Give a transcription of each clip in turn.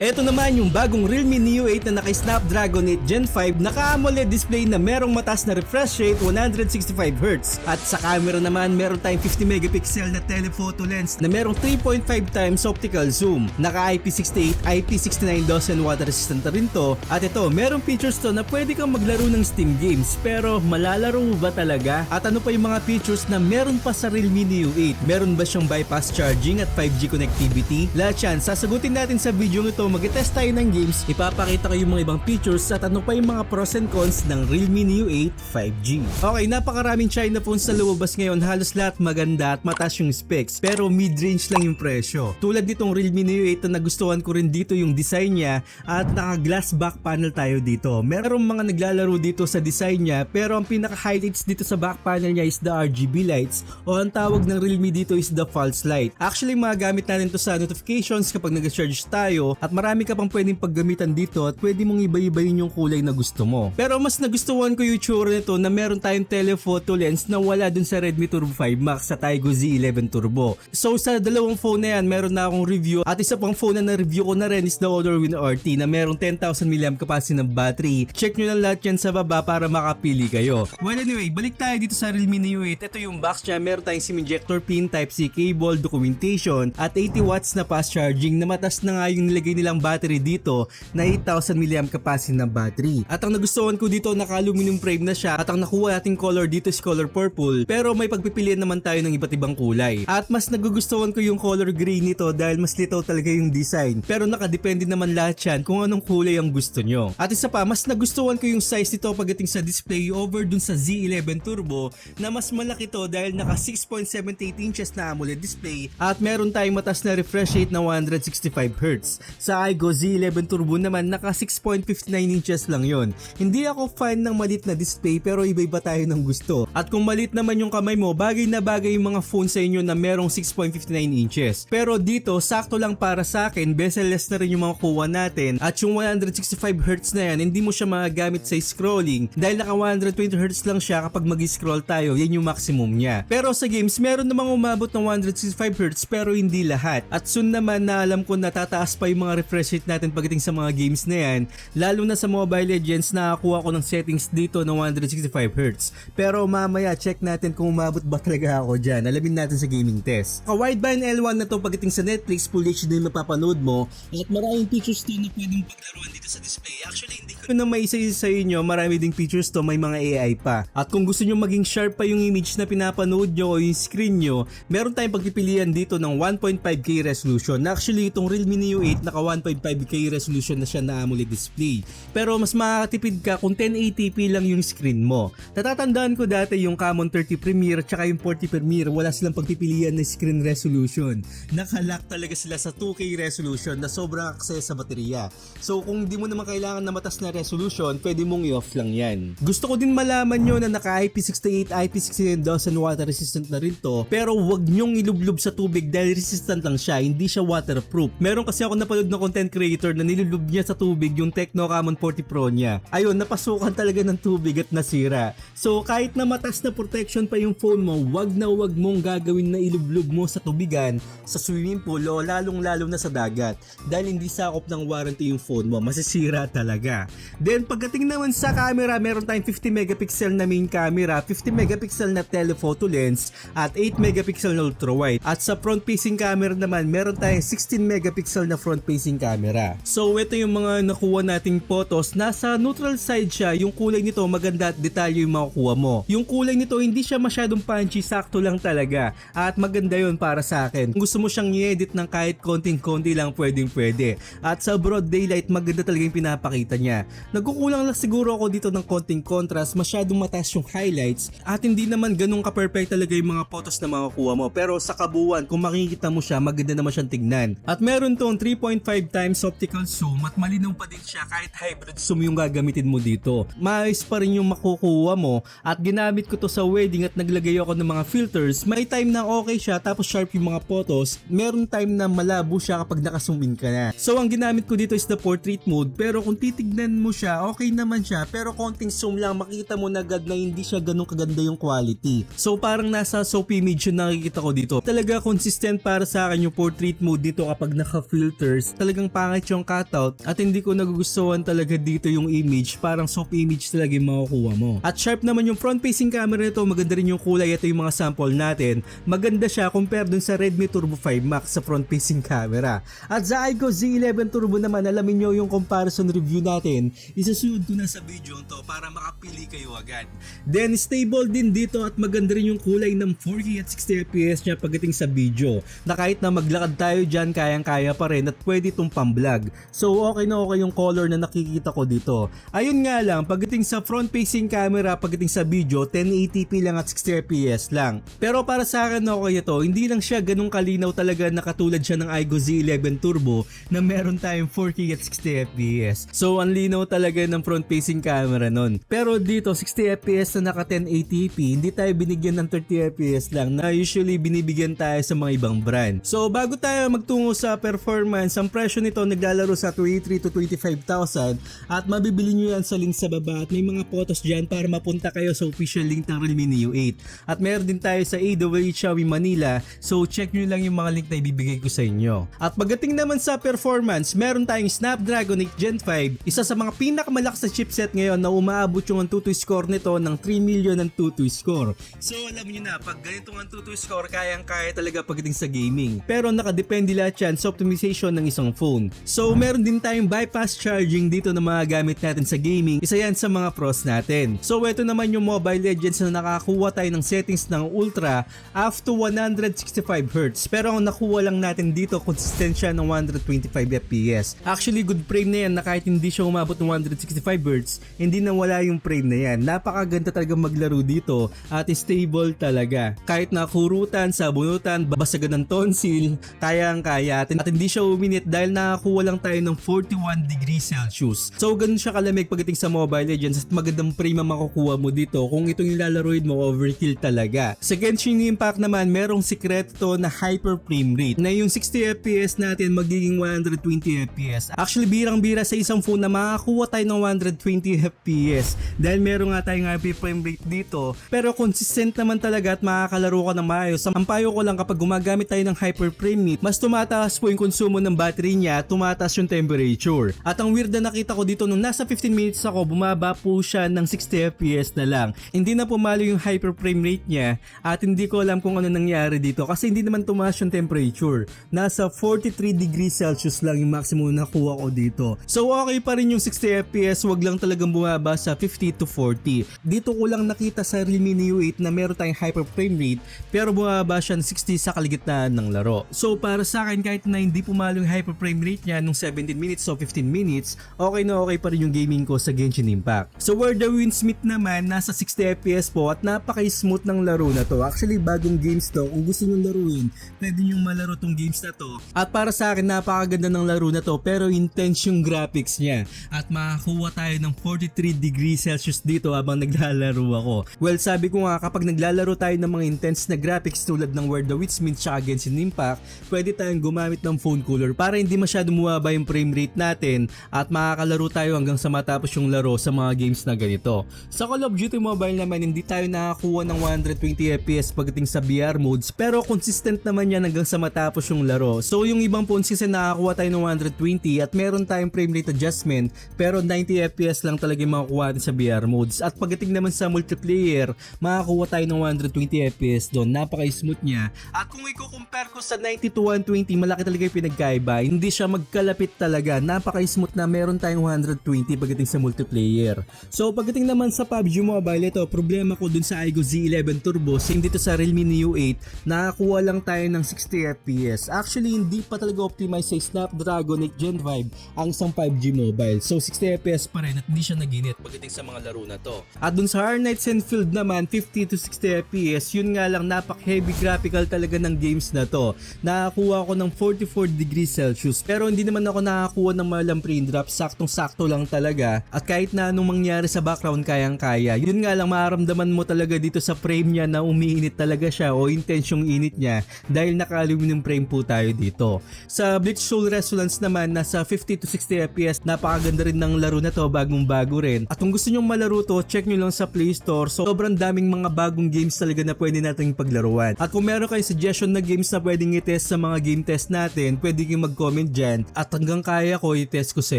Ito naman yung bagong Realme Neo 8 na naka-Snapdragon 8 Gen 5 naka-AMOLED display na merong mataas na refresh rate 165Hz. At sa camera naman meron tayong 50 megapixel na telephoto lens na merong 3.5 times optical zoom. Naka IP68, IP69 DOS and water resistant na rin to. At ito, merong features to na pwede kang maglaro ng Steam games, pero malalaro mo ba talaga? At ano pa yung mga features na meron pa sa Realme Neo 8? Meron ba siyang bypass charging at 5G connectivity? Lahat yan, sasagutin natin sa video ito. Mag-test tayo ng games, ipapakita ko yung mga ibang features at ano pa yung mga pros and cons ng Realme Neo 8 5G. Okay, napakaraming China phones na lumabas ngayon, halos lahat maganda at mataas yung specs, pero mid-range lang yung presyo. Tulad nitong Realme Neo 8 na nagustuhan ko rin dito yung design niya at naka-glass back panel tayo dito. Merong mga naglalaro dito sa design niya, pero ang pinaka-highlights dito sa back panel niya is the RGB lights o ang tawag ng Realme dito is the false light. Actually, magagamit natin to sa notifications kapag nag-charge tayo at marami ka pang pwedeng paggamitan dito at pwede mong iba-ibayin yung kulay na gusto mo. Pero mas nagustuhan ko yung itsura nito na meron tayong telephoto lens na wala dun sa Redmi Turbo 5 Max sa Tigo Z11 Turbo. So sa dalawang phone na yan, meron na akong review at isa pang phone na na-review ko na rin is the Honor Win RT na merong 10,000 mAh capacity ng battery. Check nyo lang lahat yan sa baba para makapili kayo. Well anyway, balik tayo dito sa Realme Neo 8. Ito yung box niya, meron tayong SIM injector pin, Type-C cable, documentation at 80 watts na fast charging na matas na nga yung nilagay nilang battery dito na 8,000 mAh capacity ng battery. At ang nagustuhan ko dito, naka-aluminum frame na siya at ang nakuha nating color dito is color purple, pero may pagpipilian naman tayo ng iba't ibang kulay. At mas nagugustuhan ko yung color gray nito dahil mas litaw talaga yung design, pero nakadepende naman lahat yan kung anong kulay ang gusto nyo. At isa pa, mas nagustuhan ko yung size nito pagdating sa display over dun sa Z11 Turbo na mas malaki to dahil naka 6.78 inches na AMOLED display at meron tayong mataas na refresh rate na 165Hz. Sa Igo Z11 Turbo naman naka 6.59 inches lang yon. Hindi ako fan ng malit na display pero iba-iba tayo ng gusto. At kung malit naman yung kamay mo, bagay na bagay yung mga phone sa inyo na merong 6.59 inches. Pero dito, sakto lang para sa akin, bezel-less na rin yung mga kuha natin at yung 165Hz na yan, hindi mo siya magagamit sa scrolling dahil naka 120Hz lang siya kapag mag-scroll tayo, yan yung maximum niya. Pero sa games, meron namang umabot ng 165Hz pero hindi lahat. At soon naman na alam ko na tataas pa yung mga refresh rate natin pagdating sa mga games na yan, lalo na sa Mobile Legends nakakuha ko ng settings dito ng 165Hz. Pero mamaya check natin kung umabot ba talaga ako dyan. Alamin natin sa gaming test. Ka-wideband L1 na to pagdating sa Netflix, Full HD na mapapanood mo at maraming features to na pwedeng paglaruan dito sa display. Actually, hindi ko na may isa-isa sa inyo, marami ding features to, may mga AI pa. At kung gusto nyo maging sharp pa yung image na pinapanood nyo o yung screen nyo, meron tayong pagpipilian dito ng 1.5K resolution. Actually, itong Realme Neo 8 naka 1.5K resolution na siya na AMOLED display. Pero mas makakatipid ka kung 1080p lang yung screen mo. Natatandaan ko dati yung Common 30 Premiere at yung 40 Premiere, wala silang pagpipilian na screen resolution. Nakalock talaga sila sa 2K resolution na sobrang access sa baterya. So kung di mo naman kailangan na matas na resolution, pwede mong i-off lang yan. Gusto ko din malaman nyo na naka IP68, IP69 DOS and water resistant na rin to, pero wag nyong ilublob sa tubig dahil resistant lang siya, hindi siya waterproof. Meron kasi ako napanood na content creator na nilulub niya sa tubig yung Tecno Camon 40 Pro niya. Ayun, napasukan talaga ng tubig at nasira. So kahit na matas na protection pa yung phone mo, wag mong gagawin na ilublob mo sa tubigan, sa swimming pool o lalong-lalo na sa dagat dahil hindi sakop ng warranty yung phone mo, masisira talaga. Then pagdating naman sa camera, meron tayong 50 megapixel na main camera, 50 megapixel na telephoto lens at 8 megapixel na ultra wide. At sa front facing camera naman, meron tayong 16 megapixel na front facing camera. So ito yung mga nakuha nating photos. Nasa neutral side siya, yung kulay nito maganda at detalye yung makukuha mo. Yung kulay nito hindi siya masyadong punchy, sakto lang talaga at maganda yun para sa akin. Kung gusto mo siyang i-edit ng kahit konting-konti lang, pwede. At sa broad daylight, maganda talaga yung pinapakita niya. Nagkukulang lang siguro ako dito ng konting contrast, masyadong mataas yung highlights at hindi naman ganun ka-perfect talaga yung mga photos na makukuha mo. Pero sa kabuuan, kung makikita mo siya, maganda naman siyang tignan. At meron tong 3.5 times optical zoom at malinaw pa din siya kahit hybrid zoom yung gagamitin mo dito. Maayos pa rin yung makukuha mo at ginamit ko to sa wedding at naglagay ako ng mga filters. May time na okay siya tapos sharp yung mga photos. Meron time na malabo siya kapag naka-zoom in ka na. So ang ginamit ko dito is the portrait mode, pero kung titignan mo siya, okay naman siya, pero konting zoom lang, makita mo na agad na hindi siya ganun kaganda yung quality. So parang nasa soap image yung nakikita ko dito. Talaga consistent para sa akin yung portrait mode dito kapag naka-filters. Talaga talagang pangit yung cutout at hindi ko nagugustuhan talaga dito yung image, parang soft image talaga yung makukuha mo. At sharp naman yung front facing camera nito, maganda rin yung kulay. Ito yung mga sample natin, maganda siya compare dun sa Redmi Turbo 5 Max sa front facing camera. At sa iQOO Z11 Turbo naman, alamin nyo yung comparison review natin, isusunod ko na sa video to para makapili kayo agad. Then stable din dito at maganda rin yung kulay ng 4K at 60fps niya pagdating sa video, na kahit na maglakad tayo dyan kayang-kaya pa rin at pwede itong pang-vlog. So okay na okay yung color na nakikita ko dito. Ayun nga lang, pagdating sa front facing camera, pagdating sa video, 1080p lang at 60fps lang. Pero para sa akin okay ito, hindi lang siya ganun kalinaw talaga na katulad siya ng iQOO Z11 Turbo na meron tayong 4K at 60fps. So ang linaw talaga ng front facing camera nun. Pero dito 60fps na naka 1080p, hindi tayo binigyan ng 30fps lang na usually binibigyan tayo sa mga ibang brand. So bago tayo magtungo sa performance, ang presyo nito naglalaro sa 23 to 25,000 at mabibili nyo yan sa link sa baba at may mga photos dyan para mapunta kayo sa official link ng Realme Neo 8. At meron din tayo sa AWA Xiaomi Manila, so check nyo lang yung mga link na ibibigay ko sa inyo. At pagdating naman sa performance, meron tayong Snapdragon 8 Gen 5, isa sa mga pinakamalakas na chipset ngayon na umaabot yung Antutu score nito ng 3 million ng Antutu score. So alam nyo na, pag ganitong Antutu score, kayang-kaya talaga pagdating sa gaming. Pero nakadepende lahat yan sa optimization ng isang phone. So meron din tayong bypass charging dito na mga gamit natin sa gaming, isa yan sa mga pros natin. So ito naman yung Mobile Legends na nakakuha tayo ng settings ng Ultra up to 165Hz. Pero ang nakuha lang natin dito, consistent siya ng 125fps. Actually good frame na yan na kahit hindi siya umabot ng 165Hz, hindi na wala yung frame na yan. Napakaganda talaga maglaro dito at stable talaga. Kahit nakurutan, sabunutan, babasagan ng tonsil, kayang-kaya at hindi siya uminit dahil nakakuha lang tayo ng 41 degrees Celsius. So ganun siya kalamig pagdating sa Mobile Legends at magandang frame ang makukuha mo dito kung itong ilalaroin mo overkill talaga. Sa Genshin Impact naman, merong sikreto na hyper frame rate na yung 60fps natin magiging 120fps. Actually birang-bira sa isang phone na makakuha tayo ng 120fps dahil meron nga tayong hyper frame rate dito, pero consistent naman talaga at makakalaro ka ng maayos. Ang payo ko lang, kapag gumagamit tayo ng hyper frame rate, mas tumataas po yung konsumo ng battery niya, tumataas yung temperature. At ang weird na nakita ko dito, nung nasa 15 minutes ako, bumaba po siya ng 60fps na lang. Hindi na pumalo yung hyper frame rate niya at hindi ko alam kung ano nangyari dito kasi hindi naman tumaas yung temperature. Nasa 43 degrees Celsius lang yung maximum na nakuha ko dito. So okay pa rin yung 60fps, wag lang talagang bumaba sa 50 to 40. Dito ko lang nakita sa Realme Neo 8 na meron tayong hyper frame rate pero bumaba siya ng 60 sa kaligitnaan ng laro. So para sa akin, kahit na hindi pumalo yung hyper frame rate niya nung 17 minutes o 15 minutes, okay na okay pa rin yung gaming ko sa Genshin Impact. So Where the Wind Meet naman, nasa 60fps po at napaka-smooth ng laro na to. Actually bagong games to, kung gusto nyo laruin, pwede nyo malaro tong games na to. At para sa akin, napakaganda ng laro na to pero intense yung graphics niya. At makakuha tayo ng 43 degrees Celsius dito habang naglalaro ako. Well, sabi ko nga, kapag naglalaro tayo ng mga intense na graphics tulad ng Where the Wind Meet tsaka Genshin Impact, pwede tayong gumamit ng phone cooler para hindi masyado bumaba yung frame rate natin at makakalaro tayo hanggang sa matapos yung laro sa mga games na ganito. Sa Call of Duty Mobile naman, hindi tayo nakakuha ng 120fps pagdating sa VR modes pero consistent naman yan hanggang sa matapos yung laro. So yung ibang phones kasi nakakuha tayo ng 120 at meron tayong frame rate adjustment pero 90fps lang talaga yung makukuha natin sa VR modes. At pagdating naman sa multiplayer, makakuha tayo ng 120fps doon, napaka-smooth niya. At kung i-compare ko sa 90 to 120, malaki talaga yung pinagkaiba. Hindi siya magkalapit talaga, napaka-smooth na meron tayong 120 pagdating sa multiplayer. So pagdating naman sa PUBG Mobile, ito problema ko dun sa iQOO Z11 Turbo, same dito sa Realme Neo 8, nakakuha lang tayo ng 60fps. Actually hindi pa talaga optimize sa Snapdragon 8 Gen 5 ang isang 5G mobile. So 60fps pa rin at hindi siya naginit pagdating sa mga laro na to. At dun sa Hard Nights and Field naman, 50 to 60fps, yun nga lang napak-heavy graphical talaga ng games na to. Nakakuha ko ng 44 degrees Celsius pero hindi naman ako nakakuha ng malang frame drop, saktong-sakto lang talaga. At kahit na anong mangyari sa background, kayang-kaya. Yun nga lang, maramdaman mo talaga dito sa frame niya na umiinit talaga siya o intense yung init niya dahil naka-aluminum frame po tayo dito. Sa Blitz Soul Resonance naman, nasa 50 to 60fps, napakaganda rin ng laro na to, bagong-bago rin. At kung gusto nyong malaro to, check nyo lang sa Play Store. So sobrang daming mga bagong games talaga na pwede nating paglaruan. At kung meron kayong suggestion na games na pwedeng i-test sa mga game test natin, pwede kayong mag-comment comment dyan at hanggang kaya ko i-test ko sa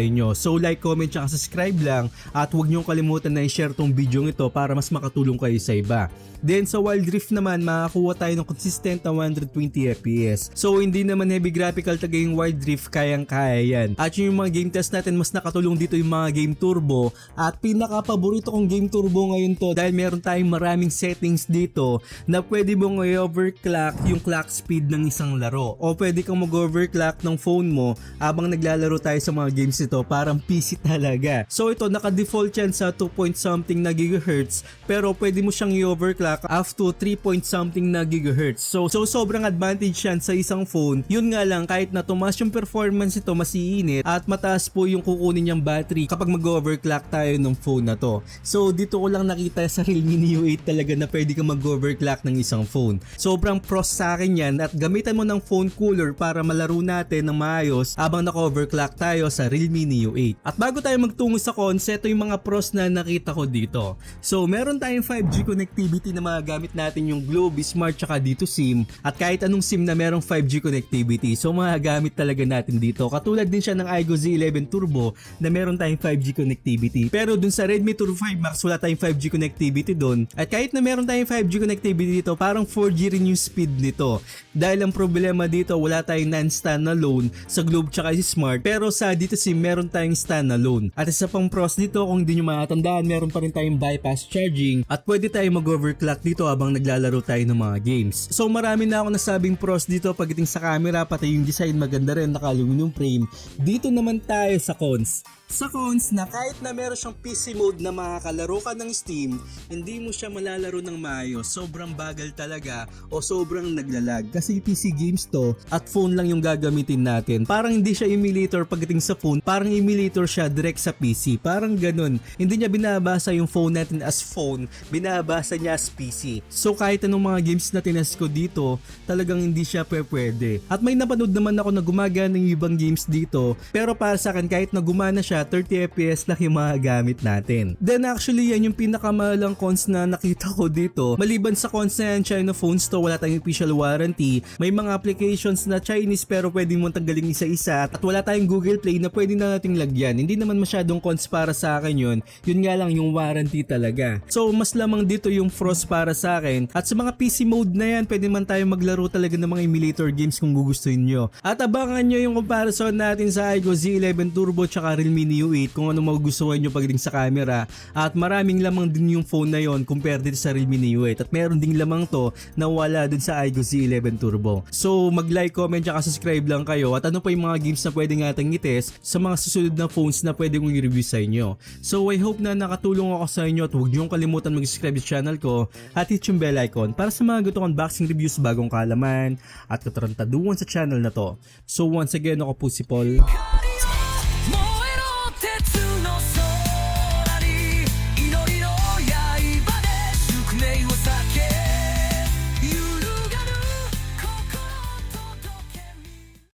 inyo. So like, comment, tsaka subscribe lang at huwag niyong kalimutan na i-share tong video ito para mas makatulong kayo sa iba. Then sa Wild Rift naman, makakuha tayo ng consistent na 120 FPS. So hindi naman heavy graphical taga yung Wild Rift, kayang-kaya yan. At yung mga game test natin, mas nakatulong dito yung mga game turbo. At pinaka-paborito kong game turbo ngayon to dahil meron tayong maraming settings dito na pwede mong i-overclock yung clock speed ng isang laro. O pwede kang mag-overclock ng phone mo habang naglalaro tayo sa mga games nito, parang PC talaga. So ito, naka-default yan sa 2 point something na gigahertz, pero pwede mo siyang i-overclock up to 3 point something na gigahertz. So sobrang advantage yan sa isang phone. Yun nga lang, kahit na tumaas yung performance ito, mas iinit at mataas po yung kukunin niyang battery kapag mag-overclock tayo ng phone na to. So dito ko lang nakita sa Realme Neo 8 talaga na pwede kang mag-overclock ng isang phone. Sobrang pros sa akin yan at gamitan mo ng phone cooler para malaro natin ng maayos habang naka-overclock tayo sa Realme Neo 8. At bago tayo magtungo sa cons, ito yung mga pros na nakita ko dito. So meron tayong 5G connectivity na magagamit natin yung Globe, Smart, tsaka dito SIM. At kahit anong SIM na merong 5G connectivity, so magagamit talaga natin dito. Katulad din siya ng iGO Z11 Turbo na meron tayong 5G connectivity. Pero dun sa Redmi Turbo 5 Max, wala tayong 5G connectivity dun. At kahit na meron tayong 5G connectivity dito, parang 4G rin yung speed nito. Dahil ang problema dito, wala tayong non-standalone sa Globe tsaka si Smart. Pero sa dito SIM, meron tayong standalone. At isa pang pros dito, kung hindi nyo matandaan, meron pa rin tayong bypass charging at pwede tayong mag-overclock dito habang naglalaro tayo ng mga games. So marami na ako nasabing pros dito pagdating sa camera, pati yung design maganda rin, naka-aluminum frame. Dito naman tayo sa cons. Sa cons na kahit na meron siyang PC mode na makakalaro ka ng Steam, hindi mo siya malalaro ng maayos. Sobrang bagal talaga o sobrang naglalag. Kasi PC games to at phone lang yung gagamitin natin. Parang hindi siya emulator pagdating sa phone, parang emulator siya direct sa PC. Parang ganun. Hindi niya binabasa yung phone natin as phone, binabasa niya as PC. So kahit anong mga games na tinest ko dito, talagang hindi siya pwede. At may napanood naman ako na gumagana ng ibang games dito, pero para sa akin kahit na gumana siya, 30 FPS lang yung mga gamit natin. Then actually yan yung pinakamalang cons na nakita ko dito. Maliban sa cons na yan, China phones to, wala tayong official warranty. May mga applications na Chinese pero pwede mong tanggalin isa-isa at wala tayong Google Play na pwede na nating lagyan. Hindi naman masyadong cons para sa akin yun. Yun nga lang yung warranty talaga. So mas lamang dito yung pros para sa akin. At sa mga PC mode na yan, pwede man tayo maglaro talaga ng mga emulator games kung gugustuhin nyo. At abangan nyo yung comparison natin sa iGO Z11 Turbo tsaka Realme Neo 8 kung ano magugustuhan nyo pagdating sa camera. At maraming lamang din yung phone na yon compared din sa Realme Neo 8. At meron ding lamang to na wala dun sa iGO Z11 Turbo. So mag-like, comment, tsaka subscribe lang kayo. At ano pa yung mga games na pwede nating i-test sa mga susunod na phones na pwede kong i-review sa inyo. So I hope na nakatulong ako sa inyo at huwag nyo kalimutan mag-subscribe sa channel ko at hit yung bell icon para sa mga gutong unboxing reviews, bagong kaalaman at katarantaduhan sa channel na to. So once again, ako po si Paul.